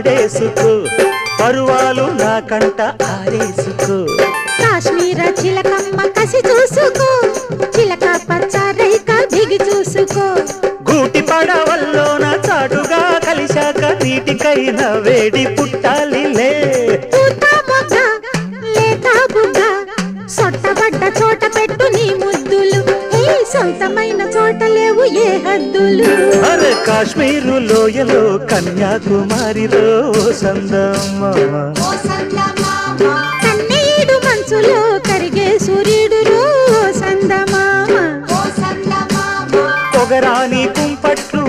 వాడేసుకో పరువాలు నా కంట ఆరేసుకో కాశ్మీర చిలకమ్మ కసి చూసుకో చిలక పచ్చ రైక దిగి చూసుకో గూటి పడవల్లోన చాటుగా కలిశాక నీటికైనా వేడి పుట్టాలిలే సొట్టబడ్డ చోట పెట్టు నీ ముద్దులు సొంతమైన చోట లేవు ఏ హద్దులు అరే కాశ్మీరు లోయలో కన్యాకుమారిలో సందమ్మ కన్నీడు మంచులో కరిగే సూర్యుడు సందమామ పొగరాని కుంపట్లు